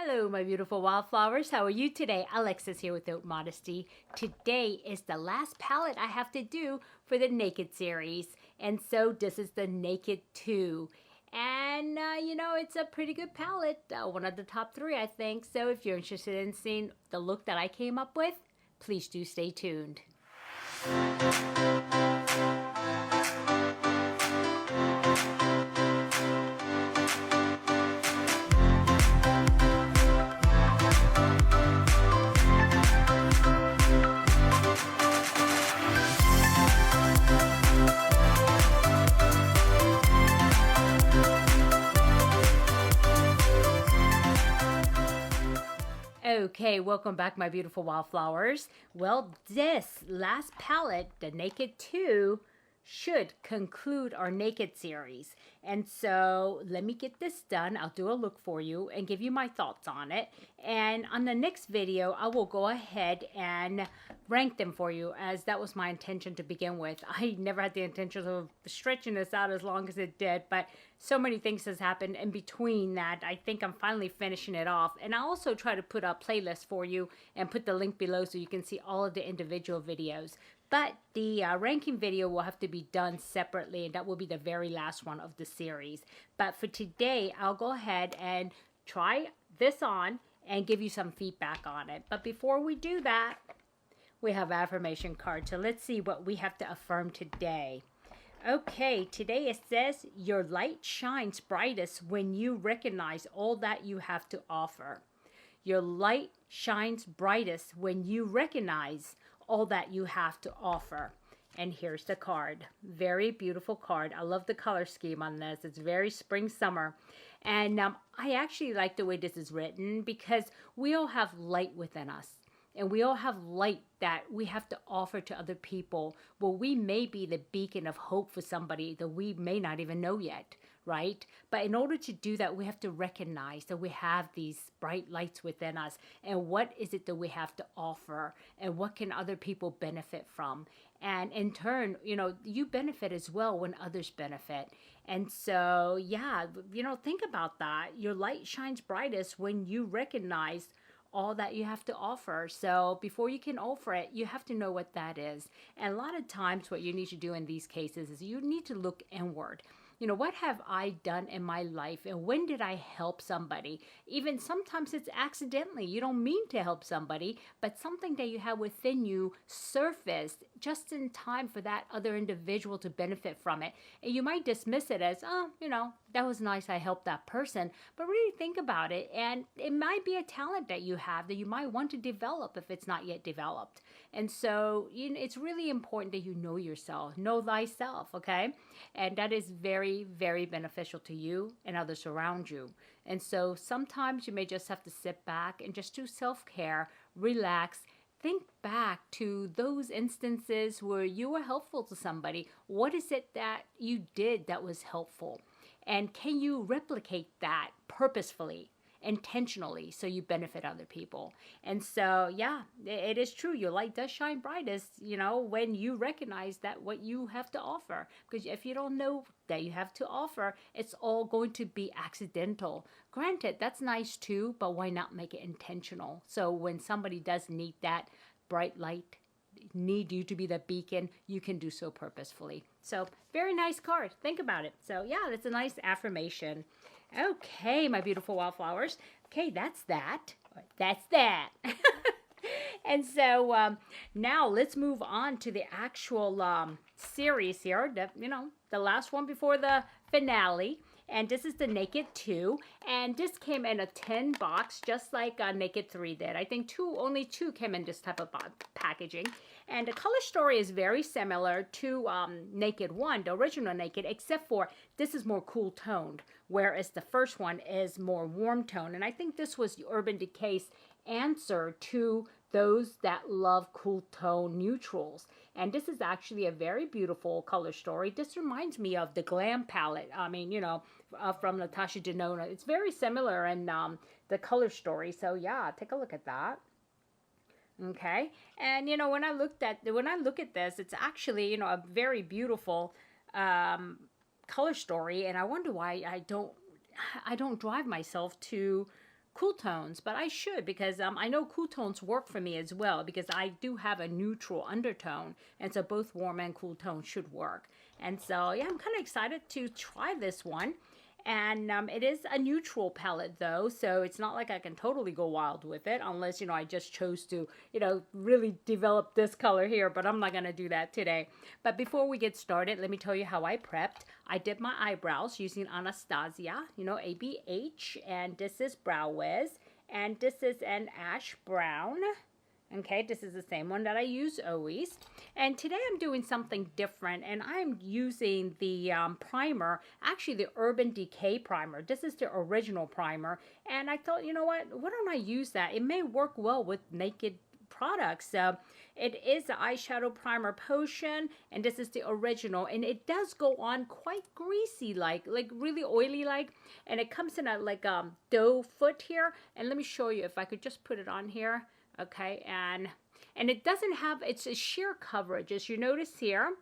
Hello, my beautiful wildflowers. How are you today? Alexis here with Modesty. Today is the last palette I have to do for the Naked series. And so this is the Naked 2. And, it's a pretty good palette. One of the top 3, I think. So if you're interested in seeing the look that I came up with, please do stay tuned. Okay, welcome back, my beautiful wildflowers. Well, this last palette, the Naked 2, should conclude our Naked series. And so let me get this done. I'll do a look for you and give you my thoughts on it. And on the next video, I will go ahead and rank them for you, as that was my intention to begin with. I never had the intention of stretching this out as long as it did, but so many things has happened in between that I think I'm finally finishing it off. And I'll also try to put a playlist for you and put the link below so you can see all of the individual videos. But the ranking video will have to be done separately, and that will be the very last one of the series. But for today, I'll go ahead and try this on and give you some feedback on it. But before we do that, we have affirmation cards. So let's see what we have to affirm today. Okay, today it says, your light shines brightest when you recognize all that you have to offer. Your light shines brightest when you recognize all that you have to offer. And here's the card. Very beautiful card. I love the color scheme on this. It's very spring summer. And I actually like the way this is written because we all have light within us. And we all have light that we have to offer to other people. Well, we may be the beacon of hope for somebody that we may not even know yet, right? But in order to do that, we have to recognize that we have these bright lights within us. And what is it that we have to offer? And what can other people benefit from? And in turn, you benefit as well when others benefit. And so, yeah, think about that. Your light shines brightest when you recognize all that you have to offer. So before you can offer it, you have to know what that is. And a lot of times what you need to do in these cases is you need to look inward. What have I done in my life, and when did I help somebody? Even sometimes it's accidentally. You don't mean to help somebody, but something that you have within you surfaced just in time for that other individual to benefit from it. And you might dismiss it as, that was nice, I helped that person. But really think about it, and it might be a talent that you have that you might want to develop if it's not yet developed. And so it's really important that you know yourself, know thyself, okay? And that is very, very beneficial to you and others around you. And so sometimes you may just have to sit back and just do self-care, relax, think back to those instances where you were helpful to somebody. What is it that you did that was helpful? And can you replicate that purposefully, intentionally, so you benefit other people? And so, yeah, it is true. Your light does shine brightest, when you recognize that what you have to offer. Because if you don't know that you have to offer, it's all going to be accidental. Granted, that's nice too, but why not make it intentional? So when somebody does need that bright light, need you to be the beacon, you can do so purposefully. So very nice card. Think about it. So yeah, that's a nice affirmation. Okay, my beautiful wildflowers. Okay, that's that. That's that. And so now let's move on to the actual series here. The last one before the finale. And this is the Naked 2. And this came in a 10 box, just like Naked 3 did. I think only two came in this type of packaging. And the color story is very similar to Naked 1, the original Naked, except for this is more cool toned, whereas the first one is more warm tone. And I think this was Urban Decay's answer to those that love cool tone neutrals. And this is actually a very beautiful color story. This reminds me of the Glam palette. From Natasha Denona. It's very similar in the color story. So yeah, take a look at that. Okay, and when I look at this, it's actually a very beautiful color story, and I wonder why I don't drive myself to cool tones, but I should, because I know cool tones work for me as well, because I do have a neutral undertone, and so both warm and cool tones should work. And so yeah, I'm kind of excited to try this one. And it is a neutral palette though, so it's not like I can totally go wild with it unless, you know, I just chose to, you know, really develop this color here, but I'm not going to do that today. But before we get started, let me tell you how I prepped. I did my eyebrows using Anastasia, you know, ABH, and this is Brow Wiz, and this is an ash brown. Okay, this is the same one that I use always. And today I'm doing something different, and I'm using the primer, actually the Urban Decay primer. This is the original primer, and I thought, you know what, why don't I use that? It may work well with naked products. So it is the eyeshadow primer potion, and this is the original, and it does go on quite greasy, like really oily like, and it comes in a like doe foot here. And let me show you if I could just put it on here. Okay, and it doesn't have, it's a sheer coverage, as you notice here,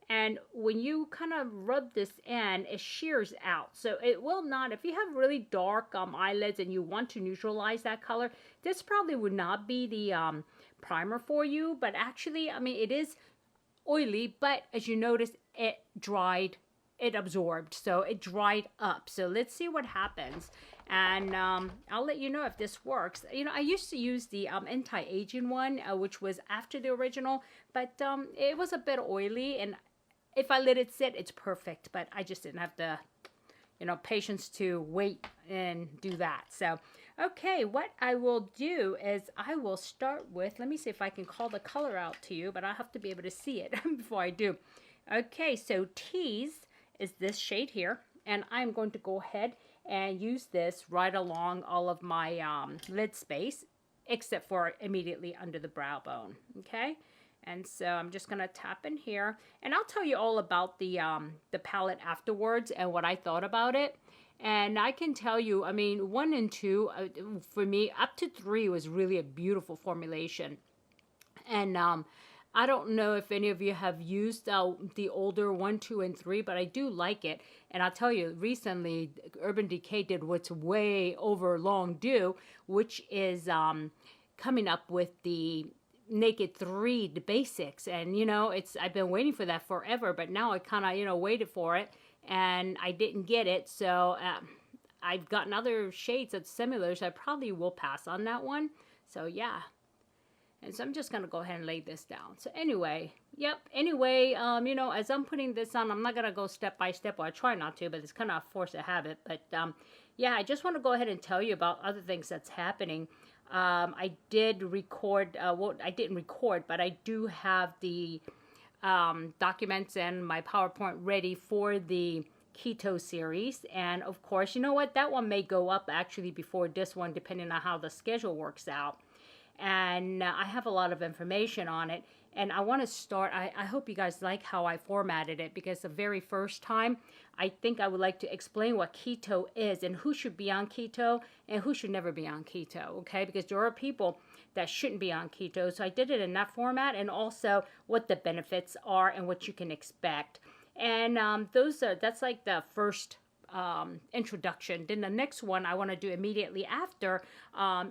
and when you kind of rub this in, it shears out, so it will not, if you have really dark eyelids and you want to neutralize that color, this probably would not be the primer for you. But actually, I mean, it is oily, but as you notice, it dried, it absorbed, so it dried up. So let's see what happens. And I'll let you know if this works. You know, I used to use the anti-aging one, which was after the original, but it was a bit oily, and if I let it sit, it's perfect, but I just didn't have the, you know, patience to wait and do that. So, okay, what I will do is I will start with, let me see if I can call the color out to you, but I have to be able to see it before I do. Okay, so Tease is this shade here, and I'm going to go ahead and use this right along all of my lid space, except for immediately under the brow bone. Okay, and so I'm just gonna tap in here, and I'll tell you all about the palette afterwards and what I thought about it. And I can tell you, I mean, 1 and 2 for me, up to 3 was really a beautiful formulation. And I don't know if any of you have used the older 1, 2, and 3, but I do like it. And I'll tell you, recently, Urban Decay did what's way over long due, which is coming up with the Naked 3, the basics. And, you know, I've been waiting for that forever, but now I kind of, you know, waited for it, and I didn't get it. So I've gotten other shades that's similar, so I probably will pass on that one. So, yeah. And so I'm just going to go ahead and lay this down. So anyway, yep. Anyway, you know, as I'm putting this on, I'm not going to go step by step. Well, I try not to, but it's kind of a force of habit. But yeah, I just want to go ahead and tell you about other things that's happening. I did record, well, I didn't record, but I do have the documents and my PowerPoint ready for the keto series. And of course, you know what? That one may go up actually before this one, depending on how the schedule works out. And I have a lot of information on it, and I want to start, I hope you guys like how I formatted it, because the very first time, I think I would like to explain what keto is and who should be on keto and who should never be on keto, okay? Because there are people that shouldn't be on keto, so I did it in that format, and also what the benefits are and what you can expect. And that's like the first introduction. Then the next one I want to do immediately after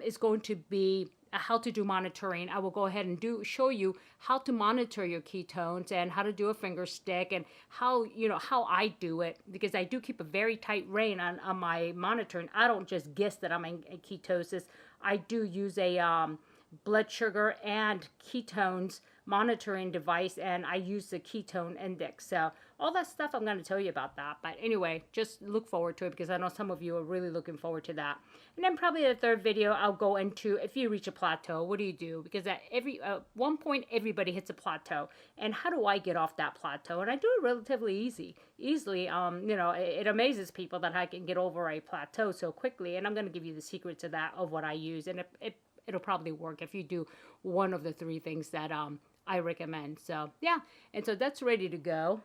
is going to be how to do monitoring. I will go ahead and show you how to monitor your ketones and how to do a finger stick, and how, you know, how I do it, because I do keep a very tight rein on my monitoring. I don't just guess that I'm in ketosis. I do use a blood sugar and ketones monitoring device, and I use the ketone index. So all that stuff, I'm going to tell you about that. But anyway, just look forward to it, because I know some of you are really looking forward to that. And then probably the third video, I'll go into if you reach a plateau, what do you do? Because at one point, everybody hits a plateau. And how do I get off that plateau? And I do it relatively easily. You know, it amazes people that I can get over a plateau so quickly. And I'm going to give you the secrets of that, of what I use. And it'll probably work if you do one of the 3 things that I recommend. So yeah, and so that's ready to go.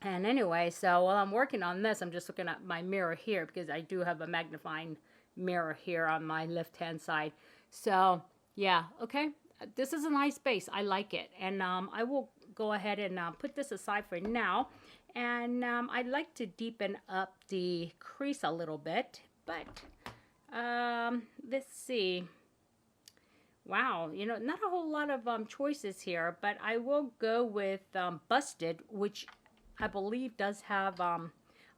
And anyway, so while I'm working on this, I'm just looking at my mirror here, because I do have a magnifying mirror here on my left hand side. So yeah, okay, this is a nice base. I like it. And I will go ahead and put this aside for now. And I'd like to deepen up the crease a little bit, but Let's see. Wow, you know, not a whole lot of choices here, but I will go with Busted, which I believe does have a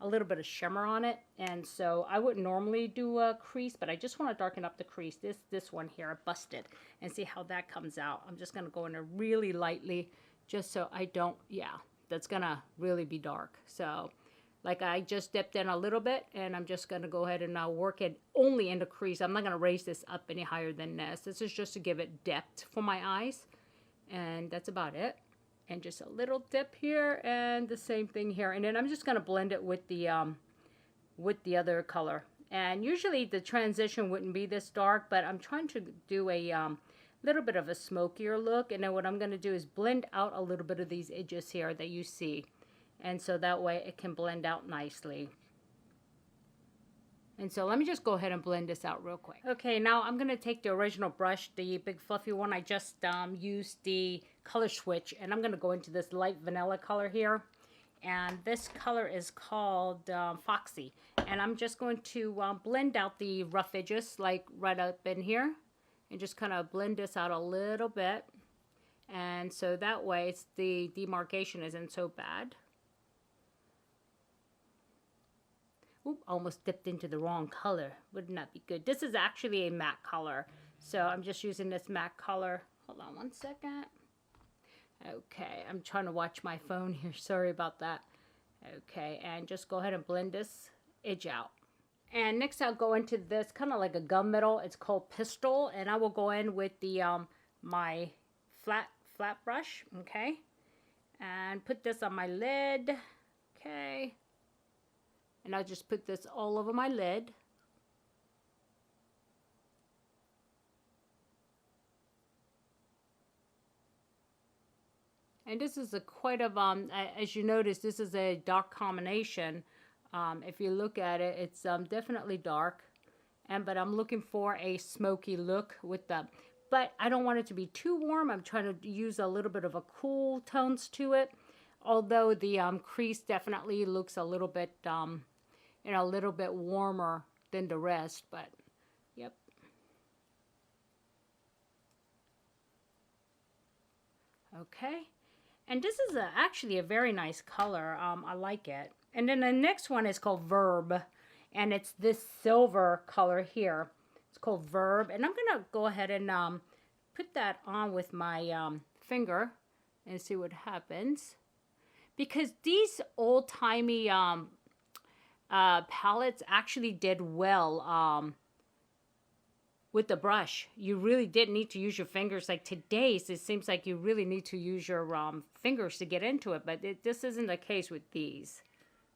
little bit of shimmer on it. And so I wouldn't normally do a crease, but I just want to darken up the crease. This one here, Busted, and see how that comes out. I'm just going to go in there really lightly, just so I don't, yeah, that's going to really be dark. So like I just dipped in a little bit, and I'm just going to go ahead and now work it only in the crease. I'm not going to raise this up any higher than this. This is just to give it depth for my eyes. And that's about it. And just a little dip here, and the same thing here. And then I'm just going to blend it with the other color. And usually the transition wouldn't be this dark, but I'm trying to do a little bit of a smokier look. And then what I'm going to do is blend out a little bit of these edges here that you see. And so that way it can blend out nicely. And so let me just go ahead and blend this out real quick. Okay, now I'm going to take the original brush, the big fluffy one. I just used the color switch, and I'm going to go into this light vanilla color here. And this color is called Foxy. And I'm just going to blend out the rough edges, like right up in here. And just kind of blend this out a little bit. And so that way the demarcation isn't so bad. Oop, almost dipped into the wrong color. Would not be good. This is actually a matte color. So I'm just using this matte color. Hold on one second. Okay, I'm trying to watch my phone here. Sorry about that. Okay, and just go ahead and blend this edge out. And next I'll go into this kind of like a gunmetal. It's called Pistol. And I will go in with the my flat brush. Okay. And put this on my lid. Okay. And I'll just put this all over my lid. And this is a quite of, as you notice, this is a dark combination. If you look at it, it's definitely dark. But I'm looking for a smoky look with the, but I don't want it to be too warm. I'm trying to use a little bit of a cool tones to it. Although the crease definitely looks a little bit, you know, a little bit warmer than the rest, but yep. Okay, and this is actually a very nice color. I like it. And then the next one is called Verb, and it's this silver color here. It's called Verb, and I'm gonna go ahead and put that on with my finger and see what happens. Because these old-timey palettes actually did well with the brush. You really didn't need to use your fingers. Like today's, it seems like you really need to use your fingers to get into it, but this isn't the case with these.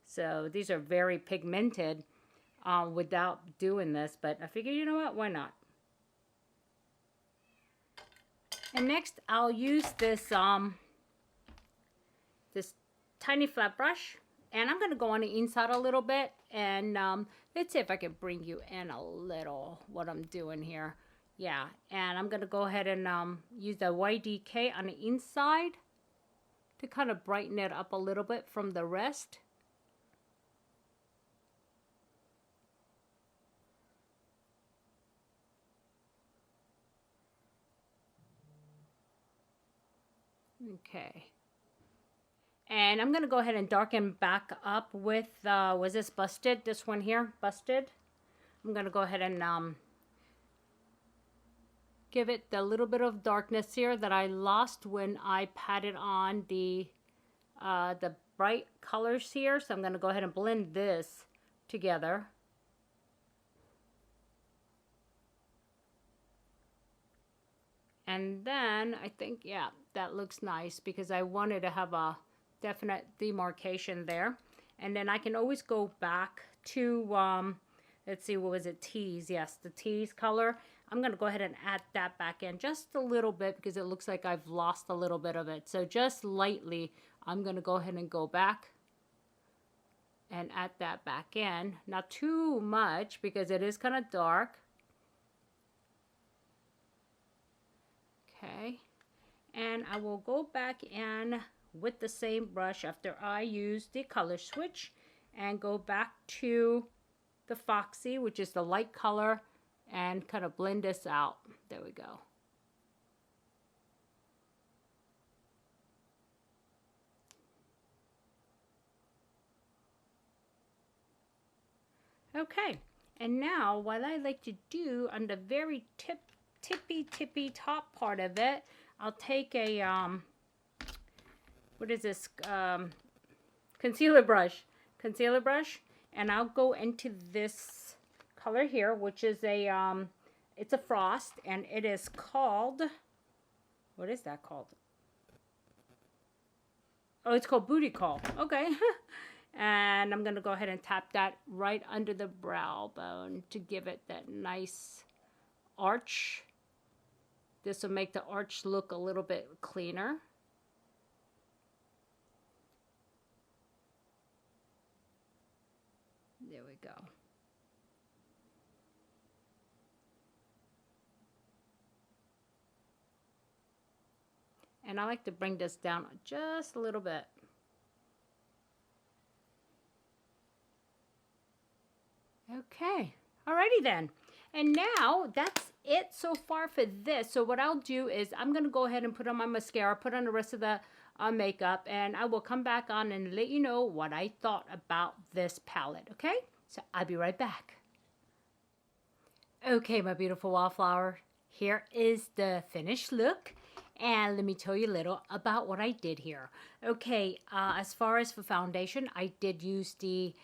So these are very pigmented without doing this, but I figured, you know what, why not? And next I'll use this this tiny flat brush. And I'm going to go on the inside a little bit. And let's see if I can bring you in a little what I'm doing here. Yeah. And I'm going to go ahead and use the YDK on the inside to kind of brighten it up a little bit from the rest. Okay. And I'm going to go ahead and darken back up with, was this Busted? This one here, Busted. I'm going to go ahead and give it the little bit of darkness here that I lost when I patted on the bright colors here. So I'm going to go ahead and blend this together. And then I think, yeah, that looks nice because I wanted to have a definite demarcation there. And then I can always go back to, let's see, what was it? Tease. Yes, the tease color. I'm going to go ahead and add that back in just a little bit because it looks like I've lost a little bit of it. So just lightly, I'm going to go ahead and go back and add that back in. Not too much because it is kind of dark. Okay. And I will go back in with the same brush after I use the color switch and go back to the Foxy, which is the light color, and kind of blend this out. There we go. Okay, and now what I like to do on the very tippy top part of it, I'll take a what is this, concealer brush, and I'll go into this color here, which is a it's a frost, and it is called, what is that called? Oh, it's called Booty Call. Okay. And I'm going to go ahead and tap that right under the brow bone to give it that nice arch. This will make the arch look a little bit cleaner. There we go. And I like to bring this down just a little bit. Okay, alrighty then. And now that's it so far for this. So what I'll do is I'm going to go ahead and put on my mascara, put on the rest of the makeup, and I will come back on and let you know what I thought about this palette, okay? So I'll be right back. Okay, my beautiful wallflower, here is the finished look. And let me tell you a little about what I did here. Okay, as far as for foundation, I did use the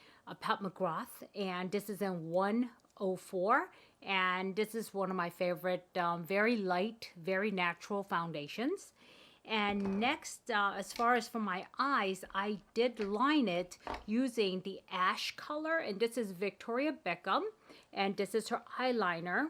Pat McGrath, and this is in 104, and this is one of my favorite, very light, very natural foundations. And next, as far as for my eyes, I did line it using the ash color, and this is Victoria Beckham, and this is her eyeliner.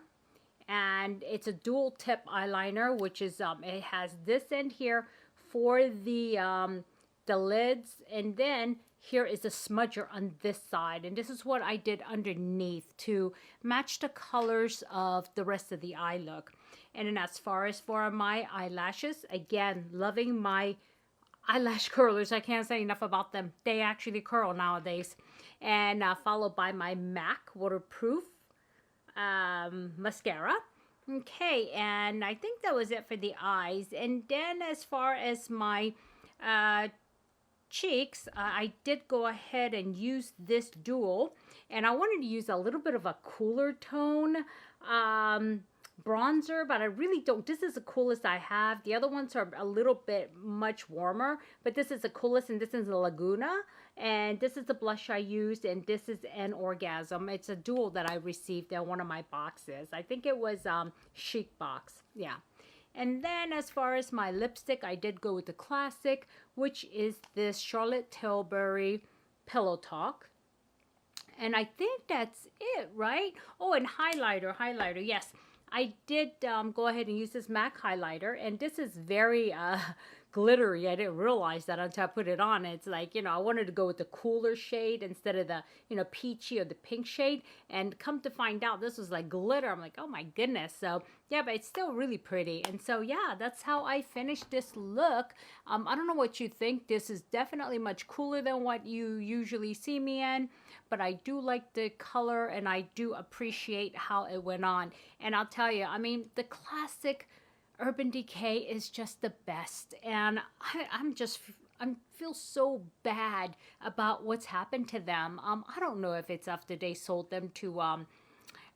And it's a dual tip eyeliner, which is, it has this end here for the lids, and then here is a smudger on this side, and this is what I did underneath to match the colors of the rest of the eye look. And then as far as for my eyelashes, again, loving my eyelash curlers. I can't say enough about them. They actually curl nowadays. And followed by my MAC waterproof mascara. Okay, and I think that was it for the eyes. And then as far as my cheeks, I did go ahead and use this dual, and I wanted to use a little bit of a cooler tone bronzer, but I really don't. This is the coolest I have. The other ones are a little bit much warmer, but this is the coolest, and this is the Laguna, and this is the blush I used, and this is an Orgasm. It's a dual that I received in one of my boxes. I think it was Chic Box. Yeah. And then as far as my lipstick, I did go with the classic, which is this Charlotte Tilbury Pillow Talk. And I think that's it, right? Oh, and highlighter, yes. I did go ahead and use this MAC highlighter, and this is very glittery. I didn't realize that until I put it on. It's like, you know, I wanted to go with the cooler shade instead of the, you know, peachy or the pink shade, and come to find out this was like glitter. I'm like, oh my goodness. So yeah, but it's still really pretty. And so yeah, that's how I finished this look. I don't know what you think. This is definitely much cooler than what you usually see me in, but I do like the color, and I do appreciate how it went on. And I'll tell you, I mean, the classic Urban Decay is just the best, and I feel so bad about what's happened to them. I don't know if it's after they sold them to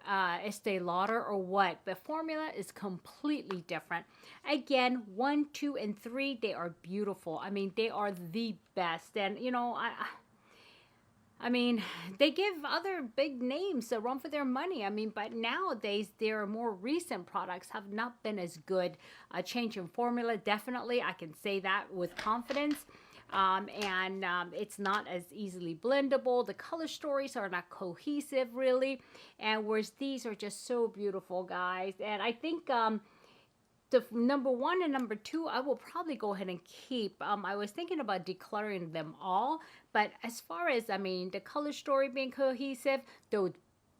Estee Lauder or what, but formula is completely different. Again, 1, 2, and 3, they are beautiful. I mean, they are the best, and you know, I mean, they give other big names a run for their money. I mean, but nowadays, their more recent products have not been as good. A change in formula, definitely. I can say that with confidence. It's not as easily blendable. The color stories are not cohesive, really. And whereas these are just so beautiful, guys. And I think the number 1 and number 2, I will probably go ahead and keep. I was thinking about decluttering them all, but as far as, I mean, the color story being cohesive, the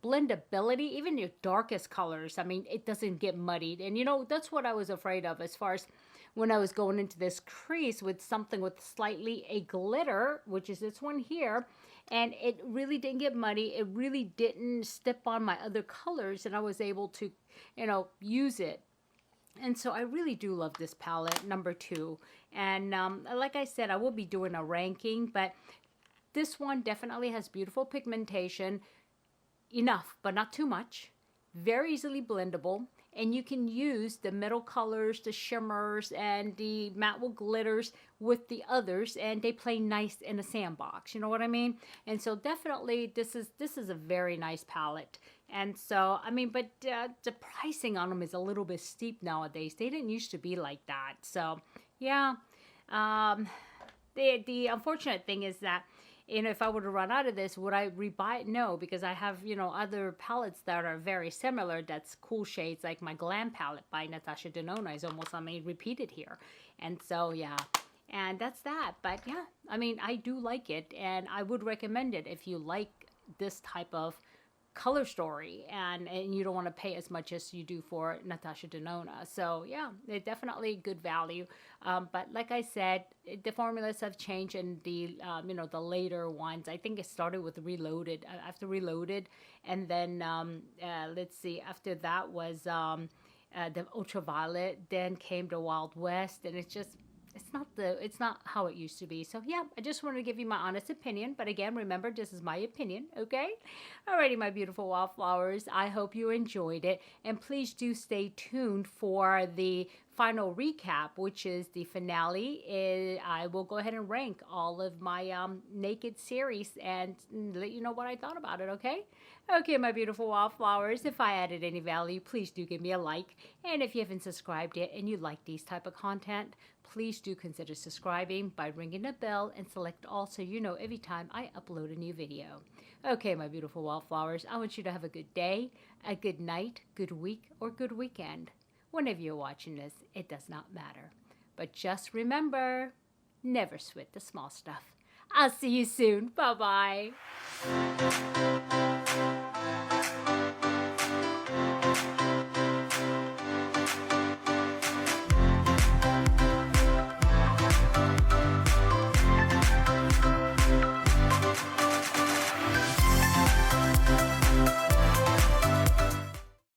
blendability, even your darkest colors, I mean, it doesn't get muddied. And, you know, that's what I was afraid of as far as when I was going into this crease with something with slightly a glitter, which is this one here, and it really didn't get muddy. It really didn't step on my other colors, and I was able to, you know, use it. And so I really do love this palette, number 2. And like I said, I will be doing a ranking, but this one definitely has beautiful pigmentation, enough, but not too much. Very easily blendable. And you can use the middle colors, the shimmers, and the matte with glitters with the others, and they play nice in a sandbox. You know what I mean? And so definitely this is a very nice palette. And so, I mean, but the pricing on them is a little bit steep nowadays. They didn't used to be like that. So, yeah. The unfortunate thing is that, you know, if I were to run out of this, would I rebuy it? No, because I have, you know, other palettes that are very similar. That's cool shades, like my Glam palette by Natasha Denona is almost, I mean, repeated here. And so, yeah. And that's that. But, yeah, I mean, I do like it. And I would recommend it if you like this type of color story and you don't want to pay as much as you do for Natasha Denona. So yeah, they're definitely good value. But like I said, the formulas have changed, and the you know, the later ones, I think it started with Reloaded, after Reloaded, and then let's see, after that was the Ultraviolet, then came the Wild West, and it's just, it's not how it used to be. So yeah, I just wanted to give you my honest opinion. But again, remember, this is my opinion, okay? Alrighty, my beautiful wildflowers. I hope you enjoyed it. And please do stay tuned for the final recap, which is the finale. I will go ahead and rank all of my Naked series and let you know what I thought about it, okay? Okay, my beautiful wildflowers, if I added any value, please do give me a like. And if you haven't subscribed yet and you like these type of content, please do consider subscribing by ringing the bell and select all so you know every time I upload a new video. Okay, my beautiful wildflowers, I want you to have a good day, a good night, good week, or good weekend. Whenever you're watching this, it does not matter. But just remember, never sweat the small stuff. I'll see you soon. Bye-bye.